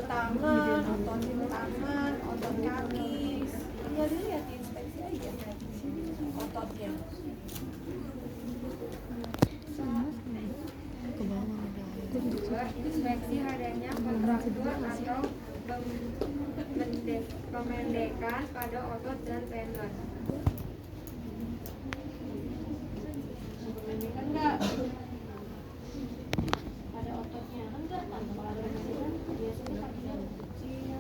otot tangan, otot kaki. Tinggal dilihat inspeksi aja ototnya. Inspeksi adanya kontraktur atau pemendekan pada otot dan tendon. Pemendekan enggak? Pada ototnya kan enggak, kalau ada pemendekan biasanya kakinya kecil.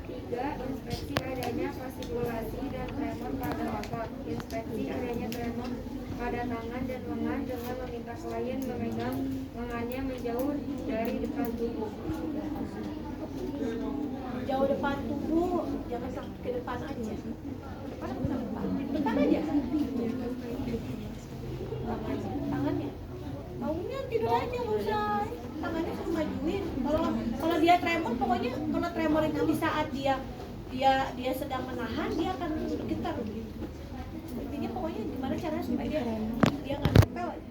3. Inspeksi adanya fascikulasi dan tremor pada otot. Inspeksi adanya tremor pada tangan dan lengan dengan meminta klien memegang lengannya menjauh dari depan tubuh. Jauh depan tubuh, jangan sampai ke depan aja. Depan aja. Tangannya. Tahunya tidur aja nggak usah. Tangannya suruh majuin. Kalau dia tremor, pokoknya kalau tremor itu di saat dia sedang menahan, dia akan bergetar begitu. Intinya pokoknya gimana caranya supaya dia nggak nempel aja.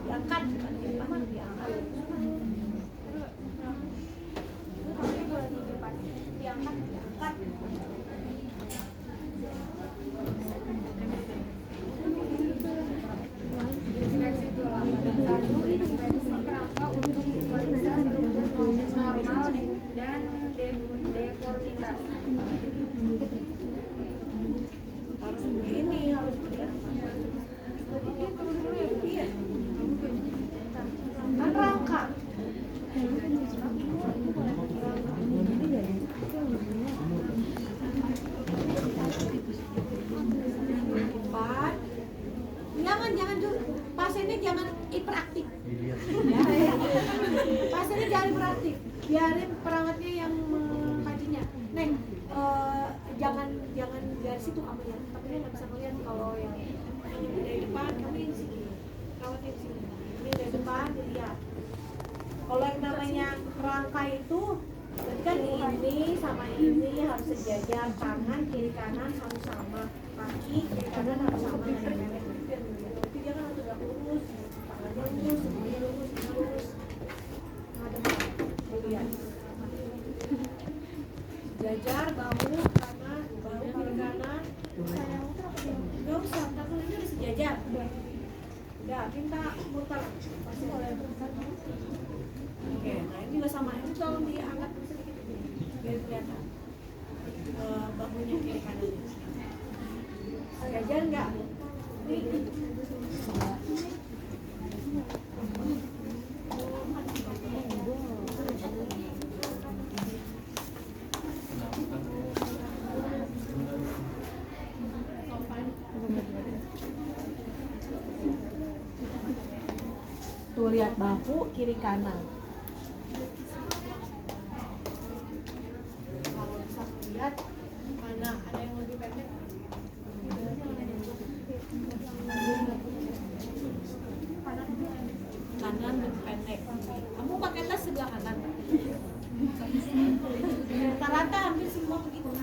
Diangkat, bukan diangkat, diangkat. Diangkat. Inspeksi tulang. 1. Inspeksi kerangka untuk memeriksa struktur normal dan deformitas. Harus begini, harus begini. Iya. Kan rangka. Depan. Jangan dulu. Pasiennya jangan hiperaktif. Ya. Pasiennya jangan hiperaktif. Biarin perawatnya yang mengkajinya. Neng, jangan dari situ kamu ya. Tapi dia nggak bisa melihat kalau yang dari depan kamu yang sini. Perawatnya di sini. Ini dari depan dilihat. Kalau yang namanya rangka itu berarti kan ini sama ini harus sejajar, tangan kiri kanan harus sama, kaki kiri kanan harus sama. Tapi dia kan harus tegak lurus, tangannya lurus, semuanya lurus, ini lurus. Ngadep, dilihat. Jajar, bahu kanan, bahu kiri kanan. Gak usah, tapi ini udah sejajar. Udah, minta muter. Pasti boleh. Oke, nah ini juga sama. Ini tolong diangkat sedikit biar kelihatan bahunya kiri kanan. Sejajar nggak? Ini. Tuh lihat bahu kiri kanan. Kalau bisa lihat mana ada yang lebih pendek. Kanan lebih pendek. Kamu pakai tas sebelah kanan. Rata-rata hampir semua begitu.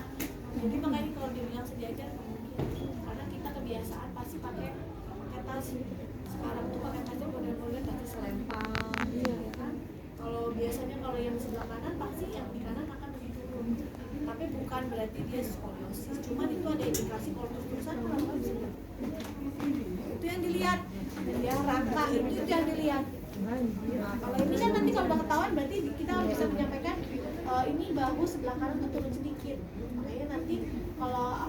Jadi makanya kalau dibilang sejajar, karena kita kebiasaan pasti pakai tas. Sekarang tuh pakai tasnya model-model tas selempang, ya kan? Kalau biasanya kalau yang sebelah kanan pasti yang di kanan akan lebih turun. Tapi bukan berarti dia skoliosis. Cuman itu ada indikasi kalau terus-terusan orang nggak bisa. Itu yang dilihat. Ya rangka itu yang dilihat. Nah, kalau ini kan nanti kalau udah ketahuan berarti kita bisa menyampaikan ini bahu sebelah kanan tuh turun sedikit. Makanya nanti kalau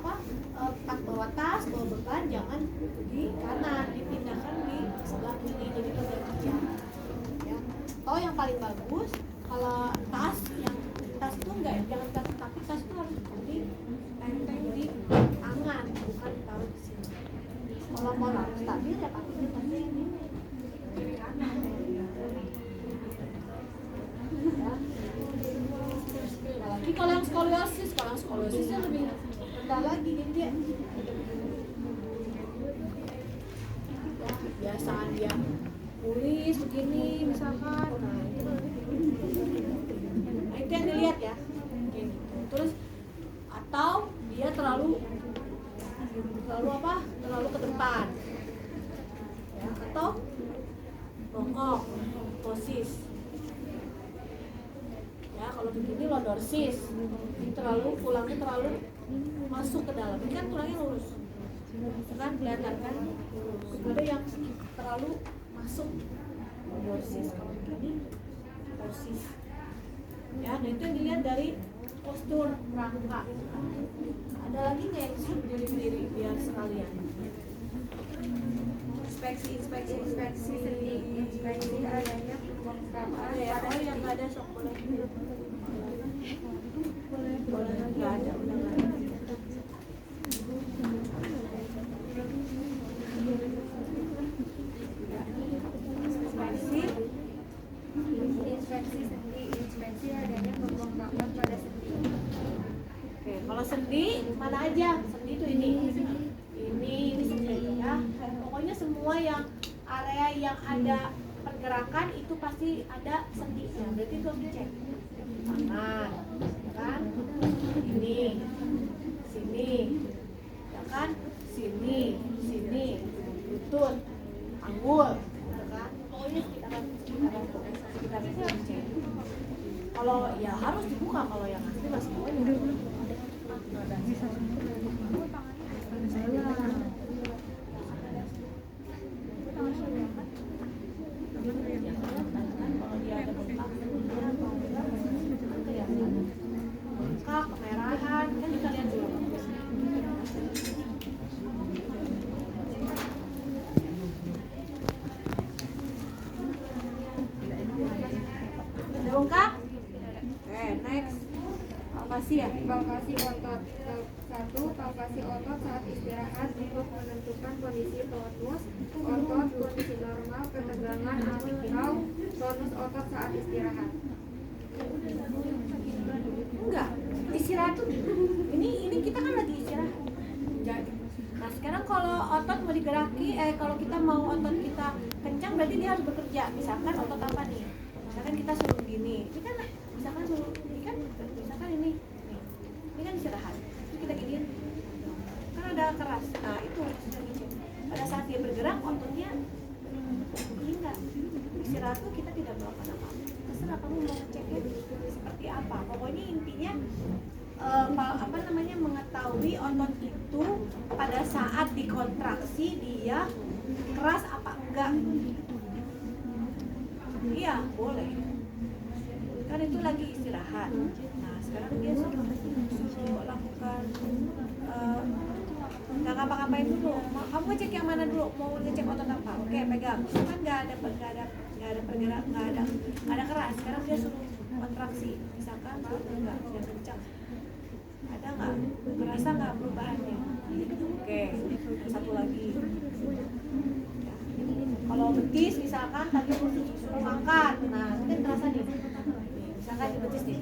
bawa tas, bawa beban jangan di kanan, dipindahkan di sebelah kiri jadi lebih kecil. Ya. Atau yang paling bagus kalau tas itu enggak jangan tas, tapi tas itu harus ditenteng di tangan, bukan ditaruh di sini. Kalau mau stabil ya pakai tasnya yang ini kiri kanan. Ya. Apalagi kalau yang skoliosisnya lebih rendah lagi, jadi dia biasaan dia tulis begini misalkan, nah itu yang dilihat ya. Terus atau dia terlalu ke depan, ya, atau bongkok, posis. Ya, kalau begini lordorsis, terlalu tulangnya terlalu masuk ke dalam. Ini kan tulangnya lurus, kan kelihatan kan? Ada yang terlalu masuk, lordorsis. Kalau begini posis. Ya, nah itu yang dilihat dari postur rangka. Ada lagi nggak yang bisa berdiri biar sekalian? Inspeksi sendi, inspeksi adanya pembengkakan ya, pada yang nggak ada sok boleh nggak ada, udah nggak ada. inspeksi sendi, inspeksi adanya pembengkakan pada sendi. Oke, kalau sendi mana aja? Sendi itu ini sendi ya. Pokoknya semua yang area yang ada pergerakan itu pasti ada sendinya. Berarti itu harus dicek. Tangan, ya kan? Ini, sini, ya kan? Sini, lutut, anggul, ya kan? Pokoknya sekitar itu harus dicek. Kalau ya harus dibuka, kalau yang asli masih boleh. Kemerahan kan kita lihat dulu. Bengkak. Oke, next. Palpasi ya? Palpasi otot. 1. Palpasi otot saat istirahat untuk menentukan kondisi tonus otot, kondisi normal, ketegangan atau tonus otot saat istirahat. Enggak, istirahat tuh ini kita kan lagi istirahat. Jadi, nah sekarang kalau otot mau digeraki, kalau kita mau otot kita kencang berarti dia harus bekerja. Misalkan otot apa nih? Misalkan kita suruh gini, ini kan misalkan suruh ini kan, misalkan ini kan istirahat. Terus kita giniin, kan ada keras. Nah itu pada saat dia bergerak ototnya ini enggak. Istirahat tuh kita tidak melakukan apa-apa. Terserah kamu mau ngeceknya seperti apa. Pokoknya intinya mengetahui otot itu pada saat dikontraksi dia keras apa enggak. Iya boleh, kan itu lagi istirahat. Nah sekarang dia suruh lakukan nggak ngapa-ngapain dulu. Kamu ngecek yang mana dulu? Mau ngecek otot apa? Oke, pegang. Kan nggak ada pergerak, nggak ada keras. Sekarang dia suruh kontraksi. Misalkan enggak, dia kencang. Ada nggak? Merasa nggak perubahannya? Oke, satu lagi. Ya. Kalau betis misalkan tadi suruh angkat, nah itu kan terasa nih. Misalkan di betis nih,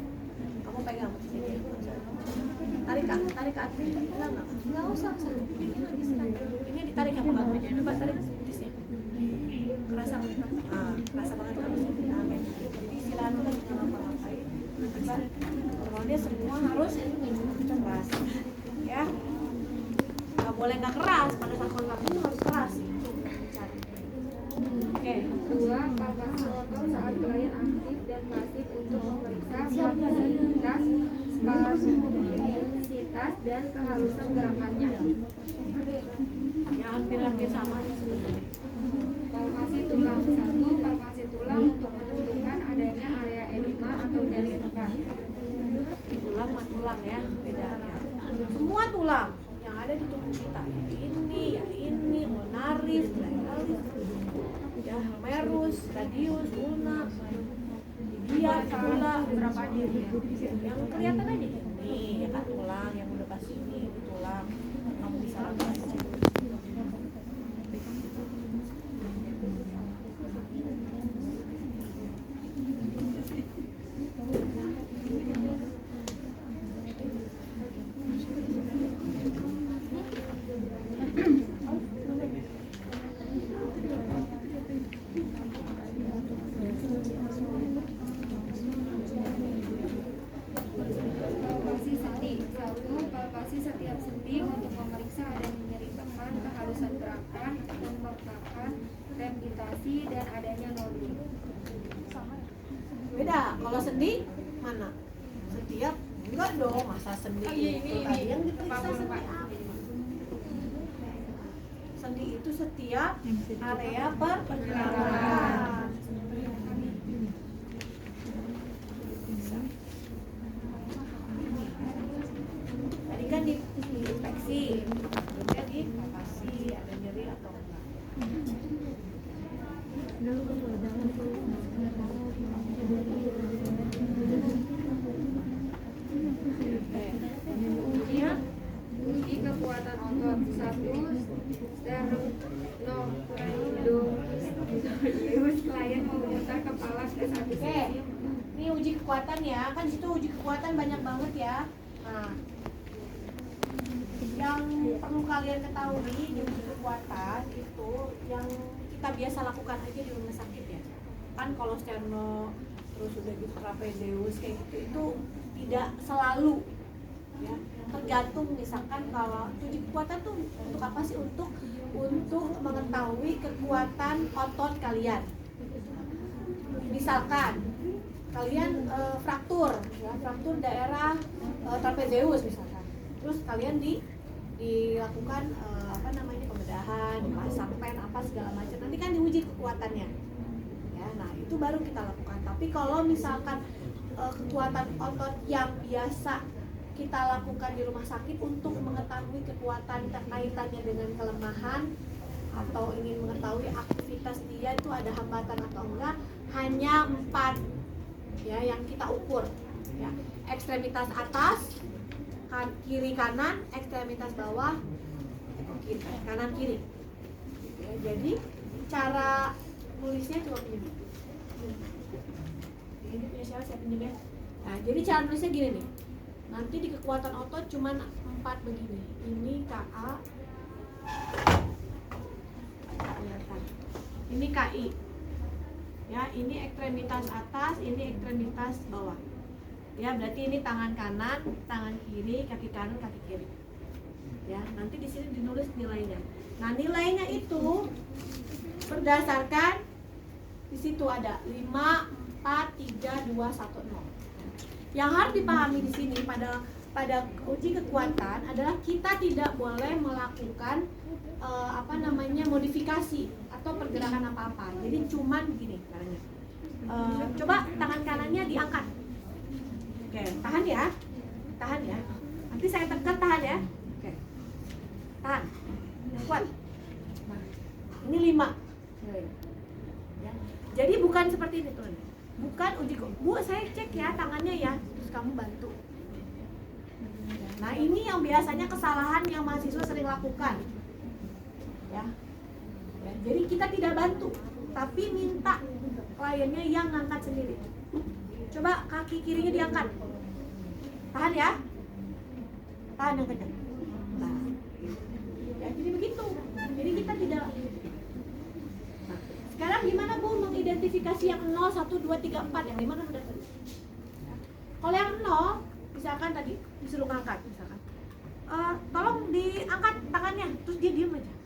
kamu pegang betis ini. Tarik ke atas, nggak usah. Ini ditarik apa kamu? Coba tarik betisnya. Kerasa nggak? Kerasa banget kan? Jadi istirahat itu lagi ngapa-ngapain. Hormonnya semua harus keras, ya. Nggak boleh nggak keras. Pada saat kontraksi itu harus keras. Oke. 2. Palpasi otot saat klien aktif dan pasif untuk memeriksa fleksibilitas, spasisitas, dan kehalusan gerakannya. Ya hampir sama sebenarnya. Palpasi tulang. 1. Palpasi tulang untuk menentukan adanya area edema atau nyeri tekan. Tulang sama tulang ya bedanya. Semua tulang yang ada di tubuh kita, ini, ulnaris, dialis, ya, merus, radius, ulna, dia, tula, berapa dia? Yang kelihatan aja ini, ya kan tulang yang udah pasti ini tulang. Kamu bisa lakukan. Palpasi sendi. 1. Palpasi setiap sendi untuk memeriksa adanya nyeri tekan, kehalusan gerakan, pembengkakan, ekstremitasi dan adanya nodi. Beda. Kalau sendi mana? Setiap enggak dong, masa sendi itu tadi yang diperiksa sendi apa? Sendi itu setiap area pergerakan. Tadi kan diinspeksi, jadi palpasi ada nyeri atau enggak. Ujinya, uji kekuatan otot 1 sternocleidomastoideus, klien memutar kepala ke satu Oke, sisi. ini uji kekuatan ya, kan situ uji kekuatan banyak banget ya. Nah, yang perlu kalian ketahui di uji kekuatan itu yang kita biasa lakukan aja di rumah sakit ya. Kan kalau sterno terus udah gitu trapezeus kayak gitu itu tidak selalu ya, tergantung. Misalkan kalau uji kekuatan tuh untuk apa sih? Untuk mengetahui kekuatan otot kalian. Misalkan kalian fraktur ya, fraktur daerah trapezeus misalkan, terus kalian dilakukan pembedahan, dipasang pen apa segala macam, nanti kan diuji kekuatannya ya. Nah itu baru kita lakukan. Tapi kalau misalkan kekuatan otot yang biasa kita lakukan di rumah sakit untuk mengetahui kekuatan kaitannya dengan kelemahan atau ingin mengetahui aktivitas dia itu ada hambatan atau enggak, hanya 4 ya yang kita ukur ya. Ekstremitas atas, kiri kanan, ekstremitas bawah, kanan kiri ya. Jadi cara nulisnya cuma begini. Ini punya siapa? Saya pinjam ya. Nah, jadi cara nulisnya gini nih. Nanti di kekuatan otot cuman 4 begini. Ini KA, kelihatan. Ini KI. Ya, ini ekstremitas atas, ini ekstremitas bawah. Ya, berarti ini tangan kanan, tangan kiri, kaki kanan, kaki kiri. Ya, nanti di sini dinulis nilainya. Nah, nilainya itu berdasarkan di situ ada 5, 4, 3, 2, 1, 0. Yang harus dipahami di sini pada uji kekuatan adalah kita tidak boleh melakukan modifikasi atau pergerakan apa-apa. Jadi cuman begini caranya. Coba tangan kanannya diangkat. Oke, tahan ya. Tahan ya. Nanti saya tekan, tahan ya. Oke. Tahan. Kuat. Nah, ini 5. Ya. Jadi bukan seperti ini tuh. Bukan uji kok. Bu, saya cek ya tangannya ya. Terus kamu bantu. Nah, ini yang biasanya kesalahan yang mahasiswa sering lakukan. Ya. Jadi kita tidak bantu, tapi minta kliennya yang ngangkat sendiri. Coba kaki kirinya diangkat. Tahan ya. Tahan yang kencang. Nah. Ya, jadi begitu. Jadi kita tidak. Nah, sekarang gimana Bu mengidentifikasi yang 0, 1, 2, 3, 4? Yang 5 kan udah tadi. Kalau yang 0, misalkan tadi disuruh ngangkat misalkan. Tolong diangkat tangannya, terus dia diam aja.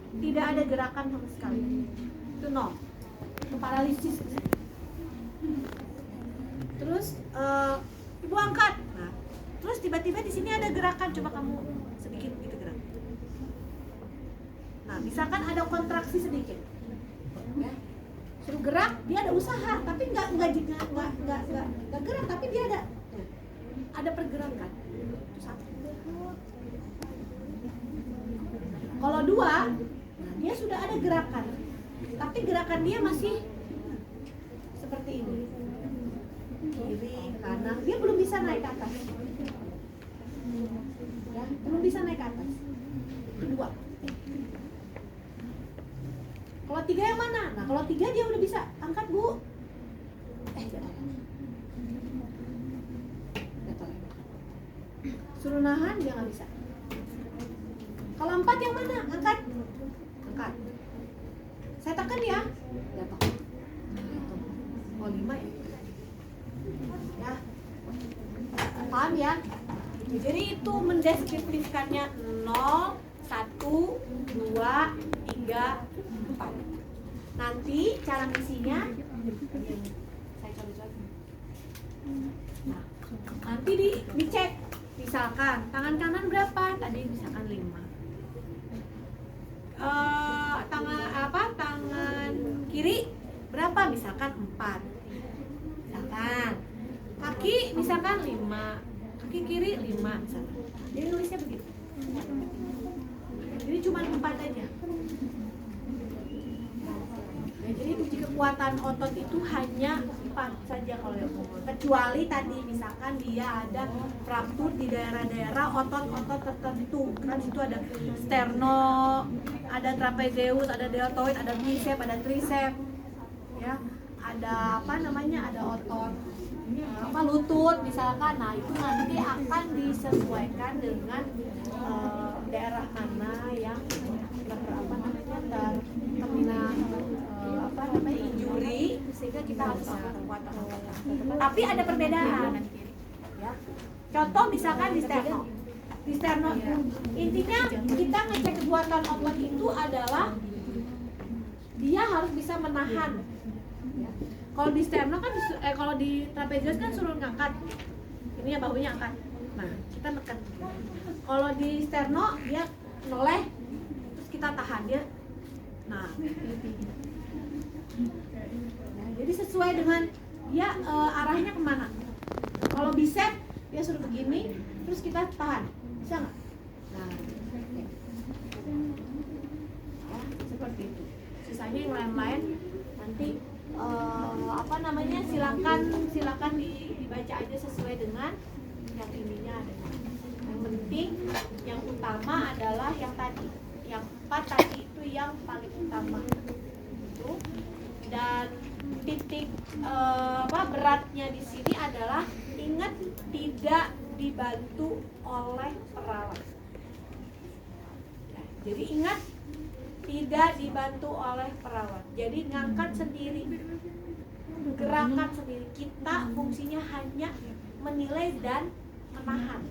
Tidak ada gerakan sama sekali. Itu 0. Itu paralisis. Terus Ibu angkat. Nah, terus tiba-tiba di sini ada gerakan, coba kamu sedikit gitu gerak. Nah, misalkan ada kontraksi sedikit. Ya. Suruh gerak, dia ada usaha, tapi nggak gerak, tapi dia ada pergerakan. Itu 1. Kalau 2, dia sudah ada gerakan, tapi gerakan dia masih seperti ini, kiri kanan, dia belum bisa naik ke atas, ya, belum bisa naik ke atas. Itu 2. Kalau 3 yang mana? Nah, kalau 3 dia udah bisa angkat Bu. Suruh nahan dia nggak bisa. Kalau 4 yang mana? Angkat. Angkat. Saya tekan ya. Jatuh. Oh 5 ya. Ya. Paham ya? Jadi itu mendeskripsikannya 0, 1, 2, 3, 4. Nanti cara ngisinya saya coba lagi. Nah, nanti dicek. Misalkan tangan kanan berapa? Tadi misalkan 5. Tangan kiri berapa? Misalkan 4. Misalkan kaki misalkan 5. Kaki kiri 5 misalkan. Jadi nulisnya begitu. Jadi cuma 4 aja. Nah, jadi uji kekuatan otot itu hanya 4 saja kalau yang umum. Kecuali tadi misalkan dia ada fraktur di daerah-daerah otot-otot tertentu. Kan situ ada sterno, ada trapezius, ada deltoid, ada bicep, ada tricep. Ya, ada ada otot lutut misalkan. Nah, itu nanti akan disesuaikan dengan daerah mana yang terkena injury, sehingga kita harus melakukan kekuatan otot. Tapi ada perbedaan. Ya. Contoh misalkan di sterno. Di sterno intinya kita ngecek kekuatan otot itu adalah dia harus bisa menahan. Ya. Kalau di sterno kan kalau di trapezius kan suruh ngangkat. Ini ya bahunya angkat. Nah, kita tekan. Kalau di sterno dia noleh terus kita tahan dia. Nah, jadi sesuai dengan dia arahnya kemana. Kalau bicep dia suruh begini, terus kita tahan, bisa nggak? Nah, seperti itu. Sisanya yang lain-lain nanti silakan dibaca aja sesuai dengan yang ininya ada. Yang penting, yang utama adalah yang tadi, yang 4 tadi itu yang paling utama. Itu. Dan titik beratnya di sini adalah ingat tidak dibantu oleh perawat. Nah, jadi ingat tidak dibantu oleh perawat. Jadi ngangkat sendiri, gerakan sendiri. Kita fungsinya hanya menilai dan menahan.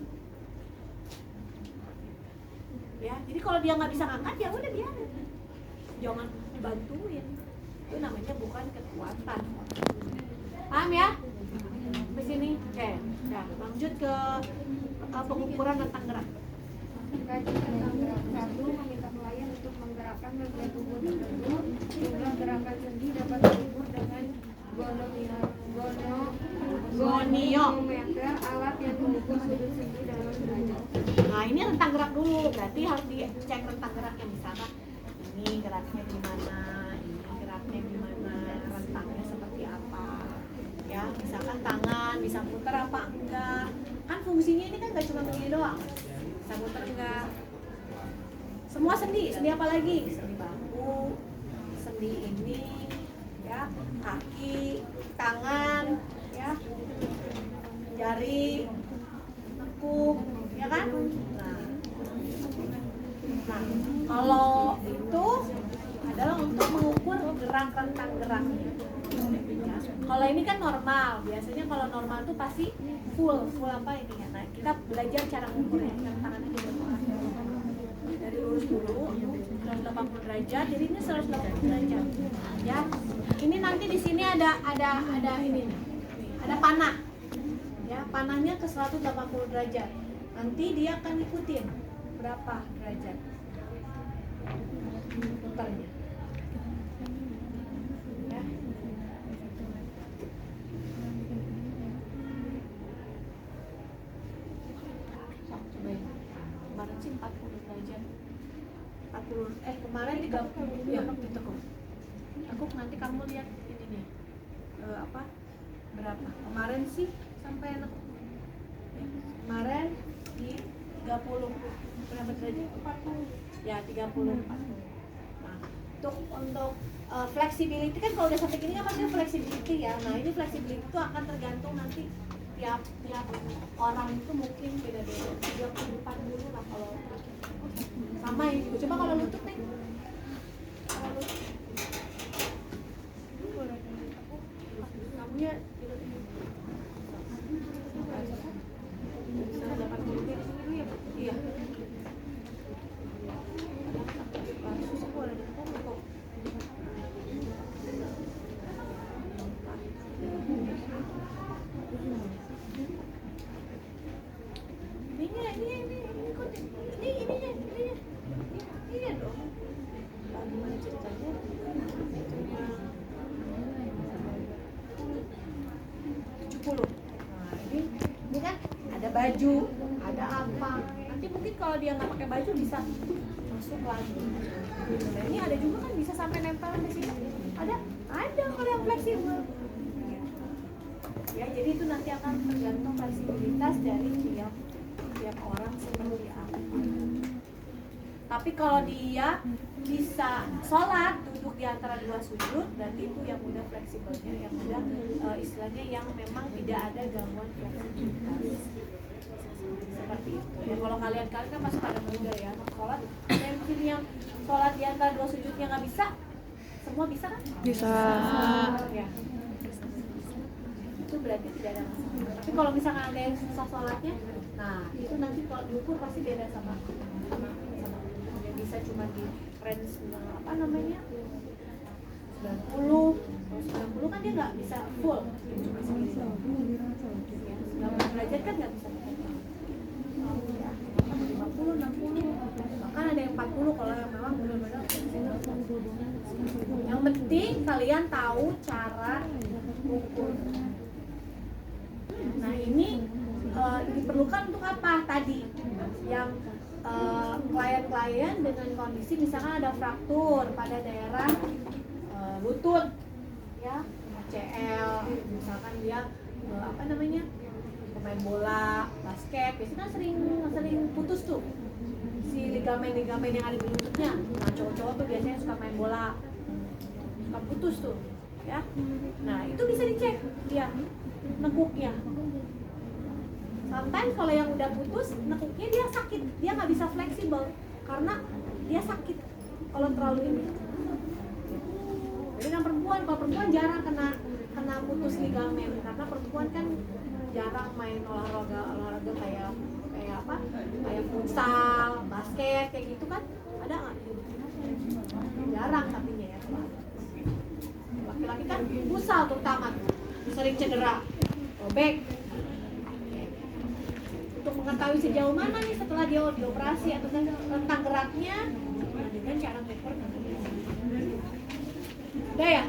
Ya, jadi kalau dia nggak bisa ngangkat ya udah biarin, jangan dibantuin. Itu namanya bukan kekuatan. Paham ya? Di sini, oke. Nah, lanjut ke pengukuran tentang gerak. Kaji tentang gerak. 1. Meminta klien untuk menggerakkan bagian tubuh tertentu. Jumlah gerakan sendi dapat diukur dengan goniometer, alat yang mengukur sudut sendi dalam derajat. Nah, ini tentang gerak dulu. Berarti harus dicek tentang geraknya. Misalkan ini geraknya gimana, ini geraknya gimana, rentangnya seperti apa. Ya, misalkan tangan bisa putar apa enggak. Kan fungsinya ini kan nggak cuma begini doang. Bisa putar enggak. Semua sendi apa lagi? Sendi bahu, sendi ini, ya, kaki, tangan, ya, jari, nekuk, ya kan? Nah, kalau itu adalah untuk mengukur gerak rentang geraknya. Ya. Kalau ini kan normal, biasanya kalau normal tuh pasti full apa ini ya. Nah, kita belajar cara mengukurnya, tangannya juga dari lurus dulu 180 derajat, jadi ini 180 derajat. Ya, ini nanti di sini ada ini nih, ada panah. Ya, panahnya ke 180 derajat. Nanti dia akan ikutin berapa derajat putarnya. Ya. Cobain. Kemarin sih 40 derajat. 40 kemarin 30 ya gitu kok. Aku nanti kamu lihat ini nih. Berapa? Kemarin sih sampai enak. Ya, kemarin di 30 berapa derajat? 40. Ya, 30 40. Nah, untuk flexibility kan kalau udah sampai gini kan maksudnya flexibility ya. Nah, ini flexibility itu akan tergantung nanti tiap orang itu mungkin beda-beda. 30-40 lah kalau sama ini juga. Coba kalau lutut nih. Kalau lutut. Kamunya iya. baju, ada apa. Nanti mungkin kalau dia nggak pakai baju bisa masuk lagi. Nah, ini ada juga kan bisa sampai nempel di sini. Ada kalau yang fleksibel. Ya, jadi itu nanti akan tergantung fleksibilitas dari tiap orang seperti apa. Tapi kalau dia bisa sholat duduk di antara dua sujud, berarti itu yang udah fleksibelnya, yang udah istilahnya yang memang tidak ada gangguan fleksibilitas. Seperti itu. Ya kalau kalian kan masih pada muda ya, sholat dan mungkin yang sholat di antara dua sujudnya nggak bisa, semua bisa kan? Bisa. Ya. Itu berarti tidak ada masalah. Tapi kalau misalkan ada yang susah sholatnya, nah itu nanti kalau diukur pasti beda sama yang bisa cuma di range apa namanya 90. Kalau 90 kan dia nggak bisa full, cuma segini. Ya, 90 derajat kan nggak bisa. Ya, 50, 60, bahkan ada yang 40 kalau yang memang benar-benar. Yang penting kalian tahu cara ukur. Nah ini diperlukan untuk apa tadi? Yang klien-klien dengan kondisi misalkan ada fraktur pada daerah lutut, ya, CL, misalkan dia apa namanya pemain bola, basket, biasanya kan sering putus tuh si ligamen yang ada di lututnya. Nah cowok-cowok tuh biasanya suka main bola, suka putus tuh, ya. Nah itu bisa dicek dia nekuknya. Sometimes kalau yang udah putus, nekuknya dia sakit, dia nggak bisa fleksibel karena dia sakit kalau terlalu ini. Jadi kan kalau perempuan jarang kena putus ligamen karena perempuan kan jarang main olahraga kayak apa? Kayak futsal, basket kayak gitu kan ada nggak? Jarang tapinya ya. Laki-laki kan futsal terutama sering cedera, robek. Untuk mengetahui sejauh mana nih setelah dia dioperasi atau tentang geraknya dengan cara paper. Udah ya?